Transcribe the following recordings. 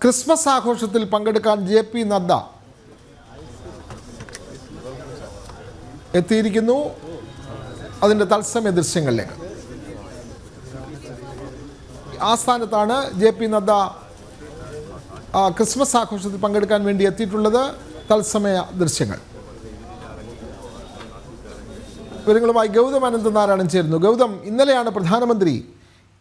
Christmas ആഘോഷത്തിൽ പങ്കെടുക്കാൻ JP Nadda എത്തിയിരിക്കുന്നു. അതിൻ്റെ തത്സമയ ദൃശ്യങ്ങളിലേക്ക്. ആസ്ഥാനത്താണ് JP നദ്ദ ക്രിസ്മസ് ആഘോഷത്തിൽ പങ്കെടുക്കാൻ വേണ്ടി എത്തിയിട്ടുള്ളത്. തത്സമയ ദൃശ്യങ്ങൾ വിവരങ്ങളുമായി ഗൗതം അനന്തനാരായണൻ ചേരുന്നു. ഗൗതം, ഇന്നലെയാണ് പ്രധാനമന്ത്രി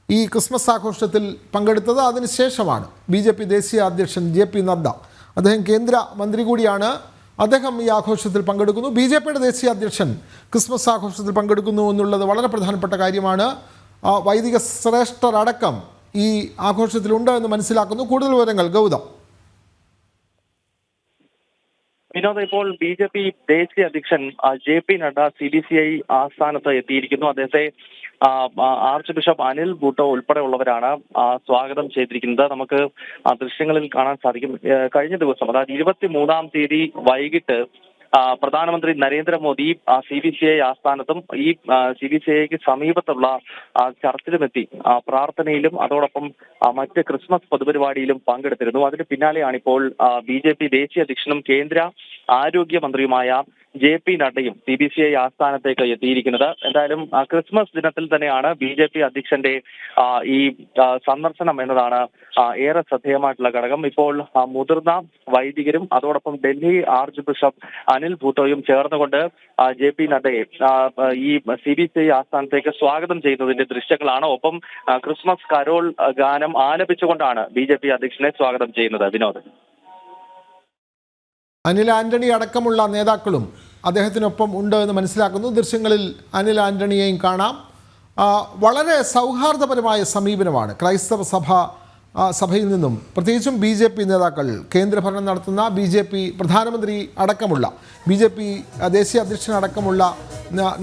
ഈ ക്രിസ്മസ് ആഘോഷത്തിൽ പങ്കെടുത്തത്. അതിനുശേഷമാണ് BJP ദേശീയ അധ്യക്ഷൻ JP നദ്ദ, അദ്ദേഹം കേന്ദ്ര മന്ത്രി കൂടിയാണ്, അദ്ദേഹം ഈ ആഘോഷത്തിൽ പങ്കെടുക്കുന്നു. BJPയുടെ ദേശീയ അധ്യക്ഷൻ ക്രിസ്മസ് ആഘോഷത്തിൽ പങ്കെടുക്കുന്നു എന്നുള്ളത് വളരെ പ്രധാനപ്പെട്ട കാര്യമാണ്. വൈദിക ശ്രേഷ്ഠർ അടക്കം ഈ ആഘോഷത്തിലുണ്ട് എന്ന് മനസ്സിലാക്കുന്നു. കൂടുതൽ വിവരങ്ങൾ ഗൗതം. വിനോദ്, ഇപ്പോൾ BJP ദേശീയ അധ്യക്ഷൻ JP നഡ്ഡ CBCI ആസ്ഥാനത്ത് എത്തിയിരിക്കുന്നു. അദ്ദേഹത്തെ ആർച്ച് ബിഷപ്പ് അനിൽ ബൂട്ടോ ഉൾപ്പെടെയുള്ളവരാണ് സ്വാഗതം ചെയ്തിരിക്കുന്നത്. നമുക്ക് ദൃശ്യങ്ങളിൽ കാണാൻ സാധിക്കും. കഴിഞ്ഞ ദിവസം, അതായത് 23-ാം തീയതി വൈകിട്ട് പ്രധാനമന്ത്രി നരേന്ദ്രമോദി CBCI ആസ്ഥാനത്തും ഈ CBCIക്ക് സമീപത്തുള്ള ചർച്ചിലുമെത്തി പ്രാർത്ഥനയിലും അതോടൊപ്പം മറ്റ് ക്രിസ്മസ് പൊതുപരിപാടിയിലും പങ്കെടുത്തിരുന്നു. അതിന് പിന്നാലെയാണ് ഇപ്പോൾ BJP ദേശീയ അധ്യക്ഷനും കേന്ദ്ര ആരോഗ്യമന്ത്രിയുമായ JP നഡ്ഡയും CBCI ആസ്ഥാനത്തേക്ക് എത്തിയിരിക്കുന്നത്. എന്തായാലും ക്രിസ്മസ് ദിനത്തിൽ തന്നെയാണ് BJP അധ്യക്ഷന്റെ ഈ സന്ദർശനം എന്നതാണ് ഏറെ ശ്രദ്ധേയമായിട്ടുള്ള ഘടകം. ഇപ്പോൾ മുതിർന്ന വൈദികരും അതോടൊപ്പം ഡൽഹി ആർച്ച് ബിഷപ്പ് അനിൽ ബൂട്ടോയും ചേർന്നുകൊണ്ട് JP നഡ്ഡയെ ഈ CBCI ആസ്ഥാനത്തേക്ക് സ്വാഗതം ചെയ്യുന്നതിന്റെ ദൃശ്യങ്ങളാണ്. ഒപ്പം ക്രിസ്മസ് കരോൾ ഗാനം ആലപിച്ചുകൊണ്ടാണ് BJP അധ്യക്ഷനെ സ്വാഗതം ചെയ്യുന്നത്. വിനോദ്, അനിൽ ആന്റണി അടക്കമുള്ള നേതാക്കളും അദ്ദേഹത്തിനൊപ്പം ഉണ്ട് എന്ന് മനസ്സിലാക്കുന്നു. ദൃശ്യങ്ങളിൽ അനിൽ ആന്റണിയെയും കാണാം. വളരെ സൗഹാർദ്ദപരമായ സമീപനമാണ് ക്രൈസ്തവ സഭയിൽ നിന്നും, പ്രത്യേകിച്ചും BJP നേതാക്കൾ, കേന്ദ്രഭരണം നടത്തുന്ന BJP പ്രധാനമന്ത്രി അടക്കമുള്ള BJP ദേശീയ അധ്യക്ഷനടക്കമുള്ള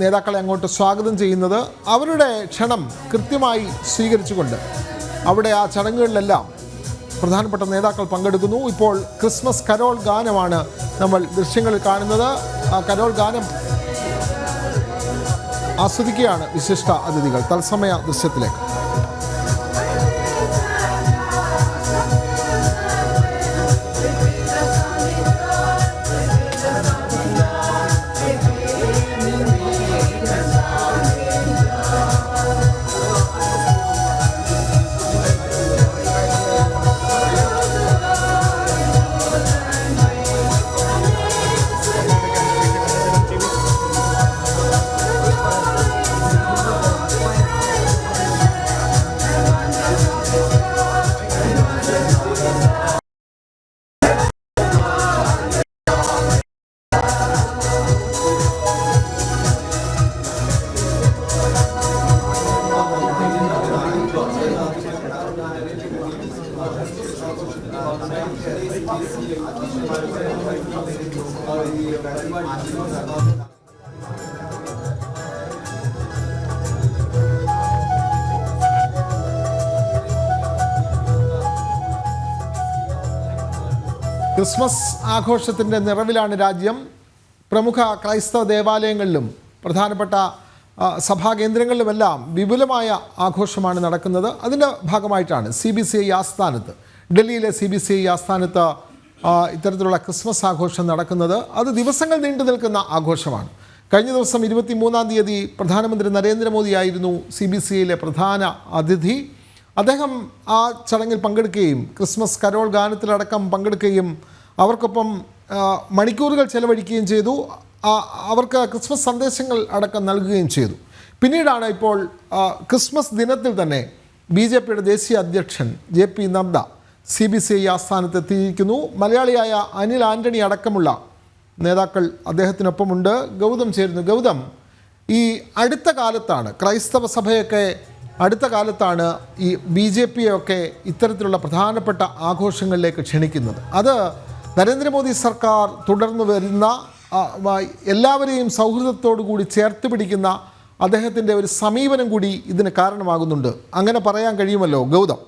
നേതാക്കളെ അങ്ങോട്ട് സ്വാഗതം ചെയ്യുന്നത്. അവരുടെ ക്ഷണം കൃത്യമായി സ്വീകരിച്ചുകൊണ്ട് അവിടെ ആ ചടങ്ങുകളിലെല്ലാം പ്രധാനപ്പെട്ട നേതാക്കൾ പങ്കെടുക്കുന്നു. ഇപ്പോൾ ക്രിസ്മസ് കരോൾ ഗാനമാണ് നമ്മൾ ദൃശ്യങ്ങളിൽ കാണുന്നത്. ആ കരോൾ ഗാനം ആസ്വദിക്കുകയാണ് വിശിഷ്ട അതിഥികൾ. തത്സമയ ദൃശ്യത്തിലേക്ക്. ക്രിസ്മസ് ആഘോഷത്തിൻ്റെ നിറവിലാണ് രാജ്യം. പ്രമുഖ ക്രൈസ്തവ ദേവാലയങ്ങളിലും പ്രധാനപ്പെട്ട സഭാ കേന്ദ്രങ്ങളിലുമെല്ലാം വിപുലമായ ആഘോഷമാണ് നടക്കുന്നത്. അതിൻ്റെ ഭാഗമായിട്ടാണ് CBCI ആസ്ഥാനത്ത്, ഡൽഹിയിലെ CBCI ആസ്ഥാനത്ത് ഇത്തരത്തിലുള്ള ക്രിസ്മസ് ആഘോഷം നടക്കുന്നത്. അത് ദിവസങ്ങൾ നീണ്ടു നിൽക്കുന്ന ആഘോഷമാണ്. കഴിഞ്ഞ ദിവസം 23-ാം തീയതി പ്രധാനമന്ത്രി നരേന്ദ്രമോദിയായിരുന്നു CBCIയിലെ പ്രധാന അതിഥി. അദ്ദേഹം ആ ചടങ്ങിൽ പങ്കെടുക്കുകയും ക്രിസ്മസ് കരോൾ ഗാനത്തിലടക്കം പങ്കെടുക്കുകയും അവർക്കൊപ്പം മണിക്കൂറുകൾ ചെലവഴിക്കുകയും ചെയ്തു. അവർക്ക് ക്രിസ്മസ് സന്ദേശങ്ങൾ അടക്കം നൽകുകയും ചെയ്തു. പിന്നീടാണ് ഇപ്പോൾ ക്രിസ്മസ് ദിനത്തിൽ തന്നെ BJPയുടെ ദേശീയ അധ്യക്ഷൻ JP നദ്ദ CBCI ആസ്ഥാനത്തെത്തിയിരിക്കുന്നു. മലയാളിയായ അനിൽ ആന്റണി അടക്കമുള്ള നേതാക്കൾ അദ്ദേഹത്തിനൊപ്പമുണ്ട്. ഗൗതം ചേരുന്നു. ഗൗതം, ഈ അടുത്ത കാലത്താണ് ക്രൈസ്തവ സഭയൊക്കെ ഈ BJPയൊക്കെ ഇത്തരത്തിലുള്ള പ്രധാനപ്പെട്ട ആഘോഷങ്ങളിലേക്ക് ക്ഷണിക്കുന്നത്. അത് നരേന്ദ്രമോദി സർക്കാർ തുടർന്നു വരുന്ന എല്ലാവരെയും സൗഹൃദത്തോടു കൂടി ചേർത്ത് പിടിക്കുന്ന അദ്ദേഹത്തിൻ്റെ ഒരു സമീപനം കൂടി ഇതിന് കാരണമാകുന്നുണ്ട്. അങ്ങനെ പറയാൻ കഴിയുമല്ലോ ഗൗതം.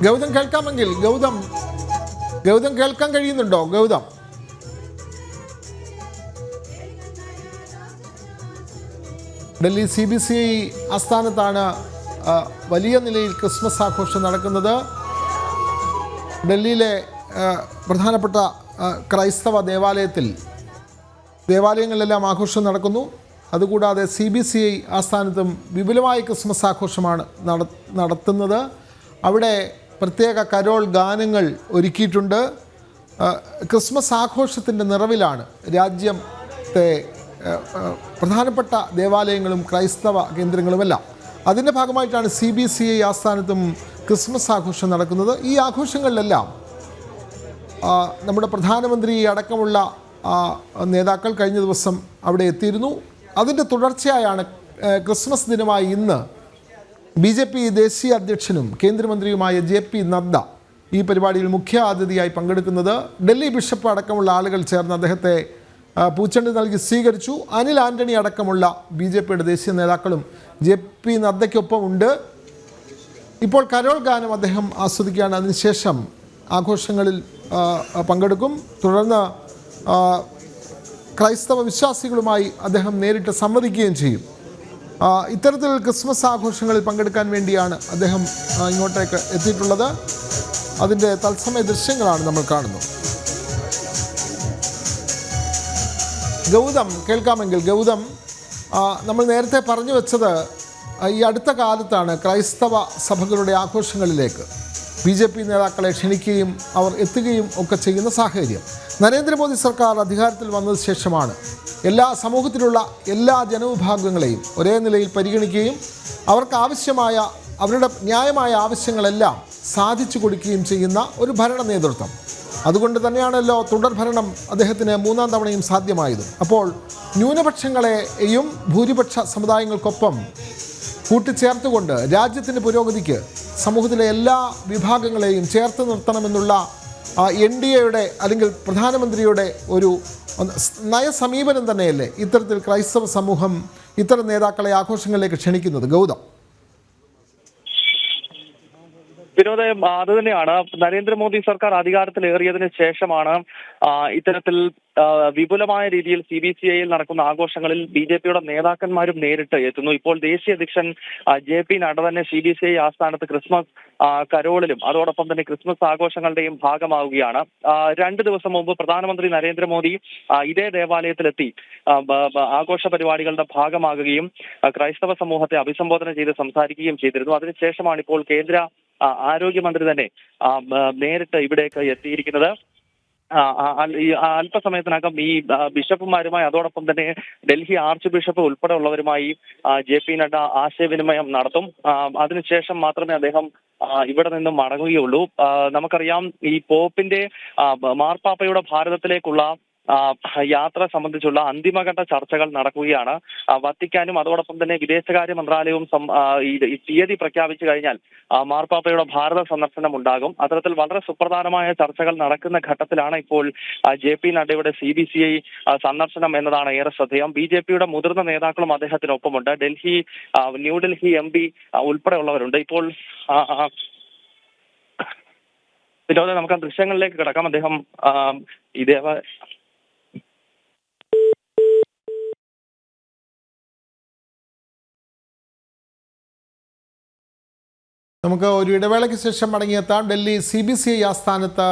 ഗൗതം കേൾക്കാമെങ്കിൽ ഗൗതം കേൾക്കാൻ കഴിയുന്നുണ്ടോ? ഗൗതം, ഡൽഹി CBCI ആസ്ഥാനത്താണ് വലിയ നിലയിൽ ക്രിസ്മസ് ആഘോഷം നടക്കുന്നത്. ഡൽഹിയിലെ പ്രധാനപ്പെട്ട ക്രൈസ്തവ ദേവാലയങ്ങളിലെല്ലാം ആഘോഷം നടക്കുന്നു. അതുകൂടാതെ CBCI ആസ്ഥാനത്തും വിപുലമായ ക്രിസ്മസ് ആഘോഷമാണ് നടത്തുന്നത്. അവിടെ പ്രത്യേക കരോൾ ഗാനങ്ങൾ ഒരുക്കിയിട്ടുണ്ട്. ക്രിസ്മസ് ആഘോഷത്തിൻ്റെ നിറവിലാണ് രാജ്യത്തെ പ്രധാനപ്പെട്ട ദേവാലയങ്ങളും ക്രൈസ്തവ കേന്ദ്രങ്ങളുമെല്ലാം. അതിൻ്റെ ഭാഗമായിട്ടാണ് CBCI ആസ്ഥാനത്തും ക്രിസ്മസ് ആഘോഷം നടക്കുന്നത്. ഈ ആഘോഷങ്ങളിലെല്ലാം നമ്മുടെ പ്രധാനമന്ത്രി അടക്കമുള്ള നേതാക്കൾ കഴിഞ്ഞ ദിവസം അവിടെ എത്തിയിരുന്നു. അതിൻ്റെ തുടർച്ചയായാണ് ക്രിസ്മസ് ദിനമായ ഇന്ന് BJP ദേശീയ അധ്യക്ഷനും കേന്ദ്രമന്ത്രിയുമായ JP നദ്ദ ഈ പരിപാടിയിൽ മുഖ്യ അതിഥിയായി പങ്കെടുക്കുന്നത്. ഡൽഹി ബിഷപ്പ് അടക്കമുള്ള ആളുകൾ ചേർന്ന് അദ്ദേഹത്തെ പൂച്ചെണ്ട് നൽകി സ്വീകരിച്ചു. അനിൽ ആൻ്റണി അടക്കമുള്ള BJPയുടെ ദേശീയ നേതാക്കളും JP നദ്ദയ്ക്കൊപ്പം ഉണ്ട്. ഇപ്പോൾ കരോൾ ഗാനം അദ്ദേഹം ആസ്വദിക്കുകയാണ്. അതിനുശേഷം ആഘോഷങ്ങളിൽ പങ്കെടുക്കും. തുടർന്ന് ക്രൈസ്തവ വിശ്വാസികളുമായി അദ്ദേഹം നേരിട്ട് സംവദിക്കുകയും ചെയ്യും. ഇത്തരത്തിൽ ക്രിസ്മസ് ആഘോഷങ്ങളിൽ പങ്കെടുക്കാൻ വേണ്ടിയാണ് അദ്ദേഹം ഇങ്ങോട്ടേക്ക് എത്തിയിട്ടുള്ളത്. അതിൻ്റെ തത്സമയ ദൃശ്യങ്ങളാണ് നമ്മൾ കാണുന്നത്. ഗൗതം കേൾക്കാമെങ്കിൽ ഗൗതം, നമ്മൾ നേരത്തെ പറഞ്ഞു വെച്ചത് ഈ അടുത്ത കാലത്താണ് ക്രൈസ്തവ സഭകളുടെ ആഘോഷങ്ങളിലേക്ക് BJP നേതാക്കളെ ക്ഷണിക്കുകയും അവർ എത്തുകയും ഒക്കെ ചെയ്യുന്ന സാഹചര്യം. നരേന്ദ്രമോദി സർക്കാർ അധികാരത്തിൽ വന്നതിന് ശേഷമാണ് സമൂഹത്തിലുള്ള എല്ലാ ജനവിഭാഗങ്ങളെയും ഒരേ നിലയിൽ പരിഗണിക്കുകയും അവർക്ക് അവരുടെ ന്യായമായ ആവശ്യങ്ങളെല്ലാം സാധിച്ചു കൊടുക്കുകയും ചെയ്യുന്ന ഒരു ഭരണ നേതൃത്വം. അതുകൊണ്ട് തന്നെയാണല്ലോ തുടർഭരണം അദ്ദേഹത്തിന് 3ാം തവണയും സാധ്യമായത്. അപ്പോൾ ന്യൂനപക്ഷങ്ങളെയും ഭൂരിപക്ഷ സമുദായങ്ങൾക്കൊപ്പം കൂട്ടിച്ചേർത്തുകൊണ്ട് രാജ്യത്തിൻ്റെ പുരോഗതിക്ക് സമൂഹത്തിലെ എല്ലാ വിഭാഗങ്ങളെയും ചേർത്ത് നിർത്തണമെന്നുള്ള NDAയുടെ അല്ലെങ്കിൽ പ്രധാനമന്ത്രിയുടെ ഒരു നയസമീപനം തന്നെയല്ലേ ഇത്തരത്തിൽ ക്രൈസ്തവ സമൂഹം ഇത്തരം നേതാക്കളെ ആഘോഷങ്ങളിലേക്ക് ക്ഷണിക്കുന്നത്? ഗൗതം, വിനോദ്, അത് തന്നെയാണ്. നരേന്ദ്രമോദി സർക്കാർ അധികാരത്തിലേറിയതിനു ശേഷമാണ് ഇത്തരത്തിൽ വിപുലമായ രീതിയിൽ CBCIയിൽ നടക്കുന്ന ആഘോഷങ്ങളിൽ BJPയുടെ നേതാക്കന്മാരും നേരിട്ട് എത്തുന്നു. ഇപ്പോൾ ദേശീയ അധ്യക്ഷൻ JP നഡ്ഡ തന്നെ CBCI ആസ്ഥാനത്ത് ക്രിസ്മസ് കരോളിലും അതോടൊപ്പം തന്നെ ക്രിസ്മസ് ആഘോഷങ്ങളുടെയും ഭാഗമാവുകയാണ്. 2 ദിവസം മുമ്പ് പ്രധാനമന്ത്രി നരേന്ദ്രമോദി ഇതേ ദേവാലയത്തിലെത്തി ആഘോഷ പരിപാടികളുടെ ഭാഗമാകുകയും ക്രൈസ്തവ സമൂഹത്തെ അഭിസംബോധന ചെയ്ത് സംസാരിക്കുകയും ചെയ്തിരുന്നു. അതിനുശേഷമാണ് ഇപ്പോൾ കേന്ദ്ര ആരോഗ്യമന്ത്രി തന്നെ നേരിട്ട് ഇവിടേക്ക് എത്തിയിരിക്കുന്നത്. അല്പസമയത്തിനകം ഈ ബിഷപ്പുമാരുമായി അതോടൊപ്പം തന്നെ ഡൽഹി ആർച്ച് ബിഷപ്പ് ഉൾപ്പെടെ ഉള്ളവരുമായി JP നഡ്ഡ ആശയവിനിമയം നടത്തും. അതിനുശേഷം മാത്രമേ അദ്ദേഹം ഇവിടെ നിന്നും മടങ്ങുകയുള്ളൂ. നമുക്കറിയാം, ഈ പോപ്പിന്റെ മാർപ്പാപ്പയുടെ ഭാരതത്തിലേക്കുള്ള യാത്ര സംബന്ധിച്ചുള്ള അന്തിമഘട്ട ചർച്ചകൾ നടക്കുകയാണ്. വത്തിക്കാനും അതോടൊപ്പം തന്നെ വിദേശകാര്യ മന്ത്രാലയവും ഈ തീയതി പ്രഖ്യാപിച്ചു കഴിഞ്ഞാൽ മാർപ്പാപ്പയുടെ ഭാരത സന്ദർശനം ഉണ്ടാകും. അത്തരത്തിൽ വളരെ സുപ്രധാനമായ ചർച്ചകൾ നടക്കുന്ന ഘട്ടത്തിലാണ് ഇപ്പോൾ JP നഡ്ഡയുടെ CBCI സന്ദർശനം എന്നതാണ് ഏറെ ശ്രദ്ധേയം. BJPയുടെ മുതിർന്ന നേതാക്കളും അദ്ദേഹത്തിനൊപ്പമുണ്ട്. ന്യൂഡൽഹി MP ഉൾപ്പെടെയുള്ളവരുണ്ട്. ഇപ്പോൾ വിനോദം, നമുക്ക് ആ ദൃശ്യങ്ങളിലേക്ക് കിടക്കാം. അദ്ദേഹം നമുക്ക് ഒരു ഇടവേളയ്ക്ക് ശേഷം മടങ്ങിയെത്താം. ഡൽഹി CBCI ആസ്ഥാനത്ത്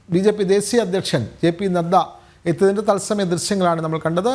BJP ദേശീയ അധ്യക്ഷൻ JP നദ്ദ എത്തിയതിൻ്റെ തത്സമയ ദൃശ്യങ്ങളാണ് നമ്മൾ കണ്ടത്.